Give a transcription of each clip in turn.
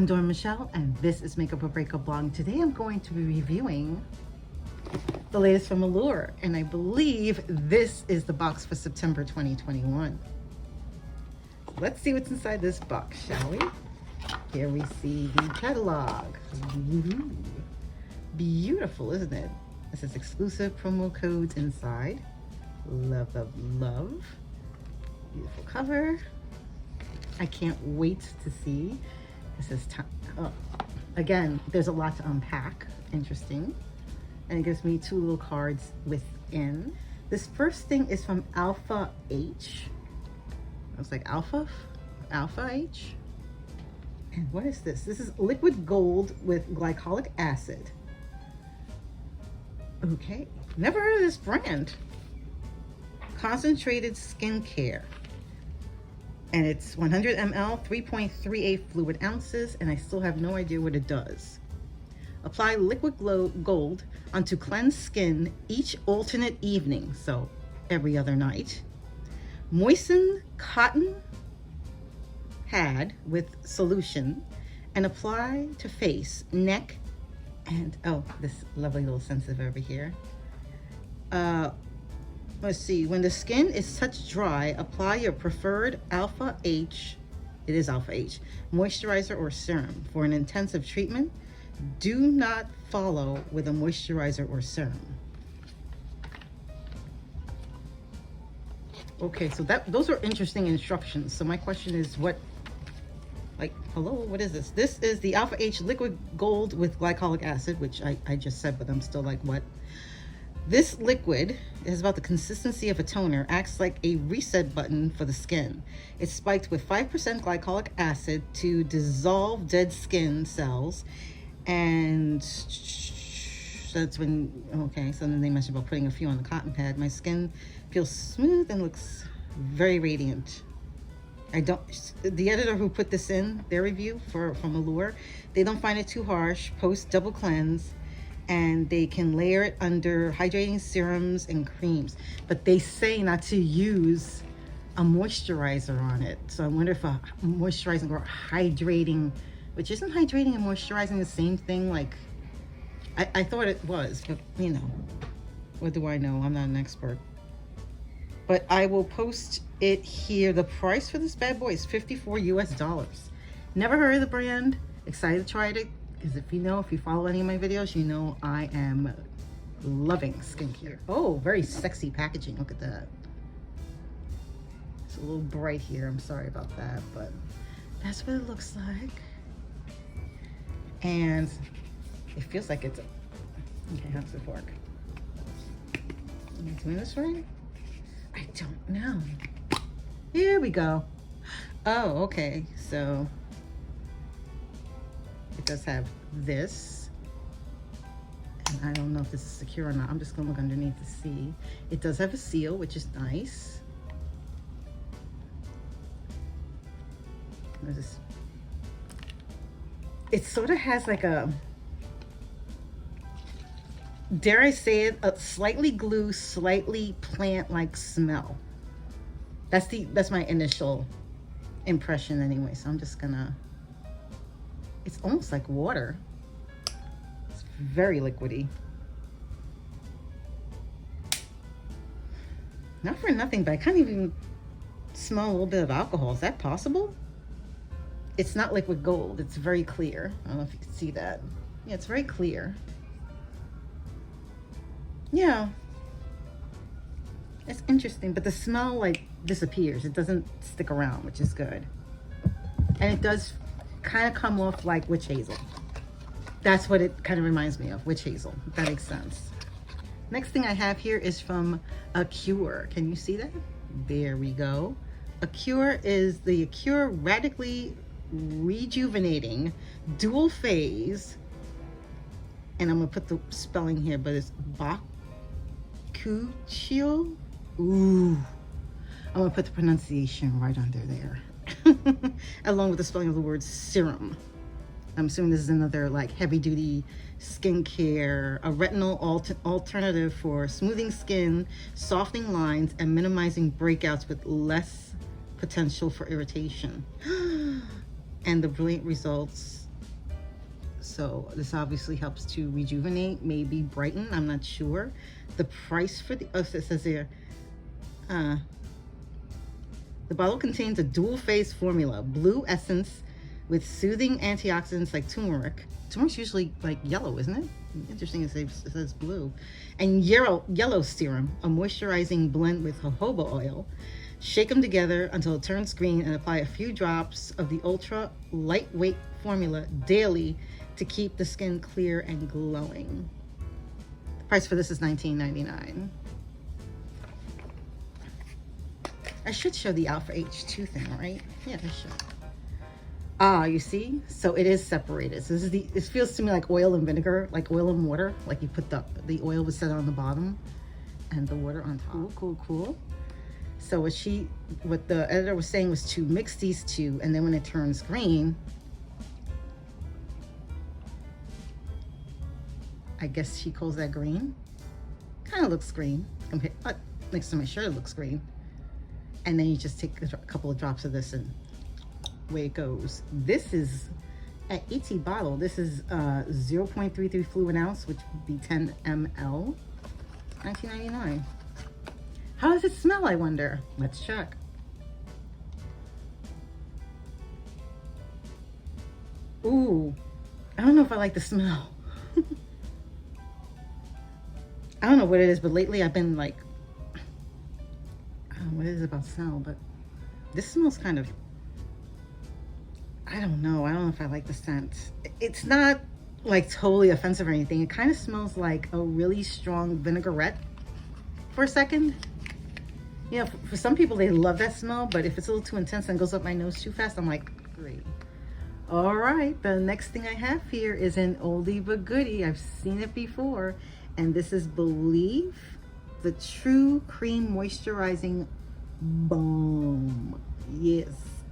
I'm Dora Michelle, and this is Makeup or Breakup Blog. Today I'm going to be reviewing the latest from Allure, and I believe this is the box for September 2021. Let's see what's inside this box, shall we? Here we see the catalog. Ooh, beautiful, isn't it? It says exclusive promo codes inside. Love, love, love. Beautiful cover. I can't wait to see. It says, again, there's a lot to unpack. Interesting. And it gives me two little cards within. This first thing is from Alpha H. I was like, Alpha H? And what is this? This is liquid gold with glycolic acid. Okay, never heard of this brand. Concentrated skincare. And it's 100 ml, 3.38 fluid ounces, and I still have no idea what it does. Apply liquid gold onto cleansed skin each alternate evening, so every other night. Moisten cotton pad with solution and apply to face, neck, and oh, this lovely little sensitive over here. Let's see, when the skin is touch dry, apply your preferred Alpha H, it is Alpha H, moisturizer or serum. For an intensive treatment, do not follow with a moisturizer or serum. Okay, so those are interesting instructions. So my question is what is this? This is the Alpha H liquid gold with glycolic acid, which I just said, but I'm still like, what? This liquid is about the consistency of a toner, acts like a reset button for the skin. It's spiked with 5% glycolic acid to dissolve dead skin cells. And that's when, okay, so then they mentioned about putting a few on the cotton pad. My skin feels smooth and looks very radiant. The editor who put this in, their review from Allure, they don't find it too harsh, post double cleanse, and they can layer it under hydrating serums and creams, but they say not to use a moisturizer on it. So I wonder if a moisturizing or hydrating, which isn't hydrating and moisturizing the same thing? Like, I thought it was, but you know, what do I know? I'm not an expert. But I will post it here. The price for this bad boy is $54 US. Never heard of the brand. Excited to try it. Because if you follow any of my videos, you know I am loving skincare. Oh, very sexy packaging. Look at that. It's a little bright here. I'm sorry about that, but that's what it looks like. And it feels like it's okay, how's it work? Am I doing this right? I don't know. Here we go. Oh, okay. So it does have this, and I don't know if this is secure or not. I'm just gonna look underneath to see. It does have a seal, which is nice. It sort of has like a, dare I say it, a slightly glue, slightly plant-like smell. That's my initial impression anyway. So I'm just gonna, it's almost like water. It's very liquidy. Not for nothing, but I can't even smell a little bit of alcohol. Is that possible? It's not liquid gold. It's very clear. I don't know if you can see that. Yeah, it's very clear. Yeah. It's interesting, but the smell like disappears. It doesn't stick around, which is good. And it does kind of come off like witch hazel. That's what it kind of reminds me of, witch hazel, if that makes sense. Next thing I have here is from Allure. Can you see that? There we go. Allure is the Allure Radically Rejuvenating Dual Phase, and I'm gonna put the spelling here, but it's Bakuchiol. Ooh, I'm gonna put the pronunciation right under there. Along with the spelling of the word serum. I'm assuming this is another like heavy duty skincare, a retinol alternative for smoothing skin, softening lines, and minimizing breakouts with less potential for irritation. And the brilliant results So this obviously helps to rejuvenate, maybe brighten, I'm not sure. The price for the, oh, it says here, the bottle contains a dual phase formula, blue essence with soothing antioxidants like turmeric. Turmeric's usually like yellow, isn't it? Interesting, it says blue. And yellow serum, a moisturizing blend with jojoba oil. Shake them together until it turns green and apply a few drops of the ultra lightweight formula daily to keep the skin clear and glowing. The price for this is $19.99. I should show the Alpha H2 thing, right? Yeah, I should. Ah, you see? So it is separated. So this is it feels to me like oil and vinegar, like oil and water. Like you put the oil was set on the bottom and the water on top. Cool. So what the editor was saying was to mix these two, and then when it turns green, I guess she calls that green. Kind of looks green. Next to my shirt, it looks green. And then you just take a couple of drops of this and away it goes. This is at ET bottle. This is 0.33 fluid ounce, which would be 10 ml. $19.99. How does it smell, I wonder? Let's check. Ooh, I don't know if I like the smell. I don't know what it is, but lately I've been like, I don't know what it is about smell, but this smells kind of, I don't know if I like the scent. It's not like totally offensive or anything. It kind of smells like a really strong vinaigrette for a second. You know, for some people, they love that smell, but if it's a little too intense and goes up my nose too fast, I'm like, great. All right, the next thing I have here is an oldie but goodie. I've seen it before, and this is Believe, the True Cream Moisturizing Balm. Yes.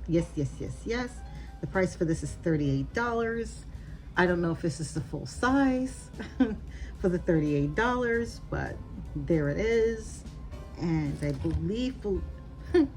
The price for this is $38. I don't know if this is the full size for the $38, but there it is. And I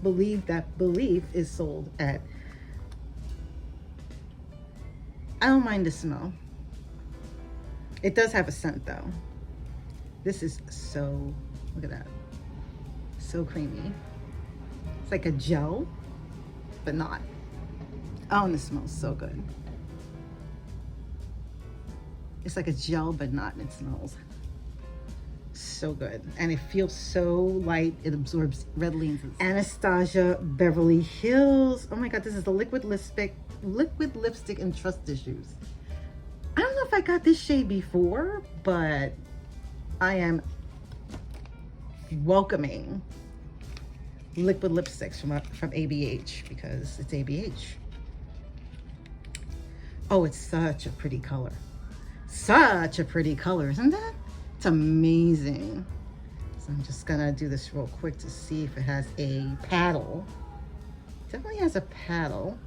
believe that Believe is sold at, I don't mind the smell. It does have a scent though. This is so, look at that. So creamy. It's like a gel, but not. Oh, and it smells so good. It's like a gel, but not, and it smells so good. And it feels so light, it absorbs readily into the Anastasia Beverly Hills. Oh my God, this is the liquid lipstick and trust issues. I don't know if I got this shade before, but I am welcoming liquid lipsticks from ABH because it's ABH. Oh, it's such a pretty color. Such a pretty color, isn't it? It's amazing. So I'm just gonna do this real quick to see if it has a paddle. Definitely has a paddle.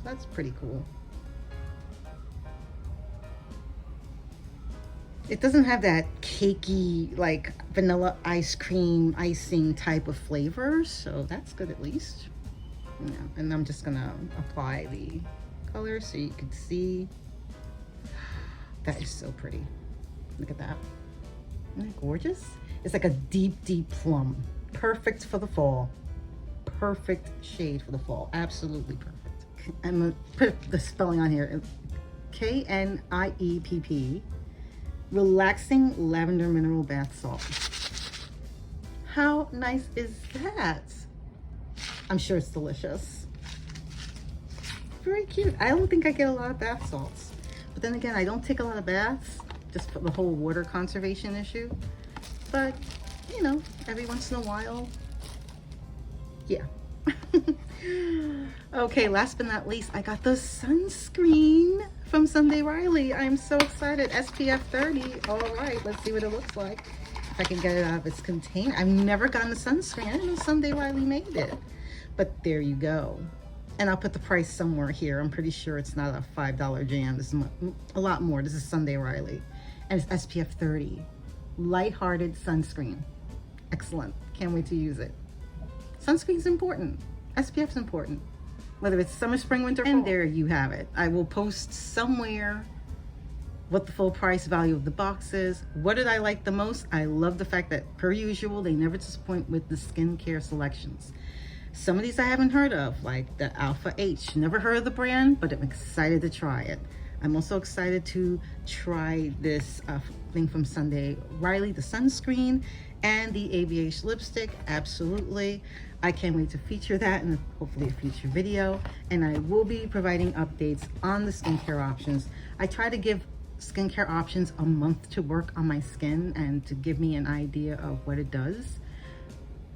That's pretty cool. It doesn't have that cakey, like vanilla ice cream icing type of flavor, so that's good at least. Yeah, and I'm just gonna apply the color so you can see. That is so pretty. Look at that. Isn't that gorgeous? It's like a deep plum. Perfect for the fall. Perfect shade for the fall. Absolutely perfect. I'm gonna put the spelling on here. KNIEPP. Relaxing Lavender Mineral Bath Salt. How nice is that? I'm sure it's delicious. Very cute. I don't think I get a lot of bath salts. But then again, I don't take a lot of baths, just for the whole water conservation issue. But, you know, every once in a while, yeah. Okay, last but not least, I got the sunscreen from Sunday Riley. I'm so excited. SPF 30. All right, let's see what it looks like. If I can get it out of its container. I've never gotten a sunscreen. I didn't know Sunday Riley made it. But there you go. And I'll put the price somewhere here. I'm pretty sure it's not a $5 jam. This is a lot more. This is Sunday Riley. And it's SPF 30. Lighthearted sunscreen. Excellent. Can't wait to use it. Sunscreen's important. SPF's important. Whether it's summer, spring, winter, fall. And there you have it. I will post somewhere what the full price value of the box is. What did I like the most? I love the fact that, per usual, they never disappoint with the skincare selections. Some of these I haven't heard of, like the Alpha H. Never heard of the brand, but I'm excited to try it. I'm also excited to try this thing from Sunday Riley, the sunscreen, and the ABH lipstick. Absolutely. I can't wait to feature that in hopefully a future video. And I will be providing updates on the skincare options. I try to give skincare options a month to work on my skin and to give me an idea of what it does.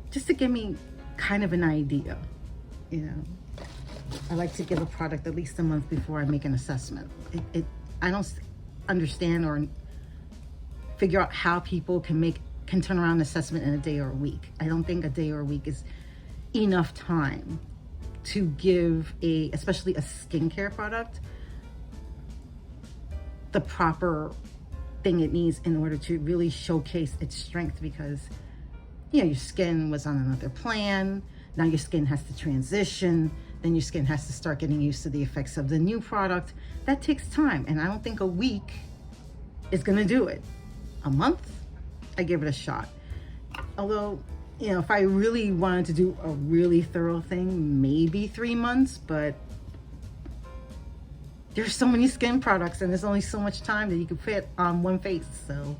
Just to give me kind of an idea, you know. I like to give a product at least a month before I make an assessment. I don't understand or figure out how people can turn around an assessment in a day or a week. I don't think a day or a week is enough time to give especially a skincare product, the proper thing it needs in order to really showcase its strength, because you know your skin was on another plan. Now your skin has to transition, then your skin has to start getting used to the effects of the new product. That takes time, and I don't think a week is gonna do it. A month, I give it a shot. Although, you know, if I really wanted to do a really thorough thing, maybe 3 months, but there's so many skin products and there's only so much time that you can fit on one face. So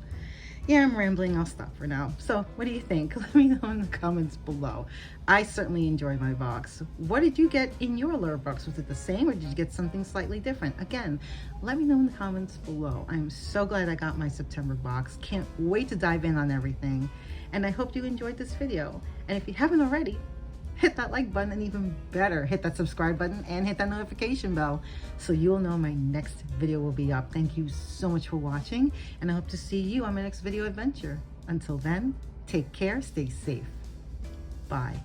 yeah, I'm rambling. I'll stop for now. So what do you think? Let me know in the comments below. I certainly enjoyed my box. What did you get in your Allure box? Was it the same or did you get something slightly different? Again, let me know in the comments below. I'm so glad I got my September box. Can't wait to dive in on everything. And I hope you enjoyed this video. And if you haven't already, hit that like button, and even better, hit that subscribe button and hit that notification bell so you'll know my next video will be up. Thank you so much for watching, and I hope to see you on my next video adventure. Until then, take care, stay safe. Bye.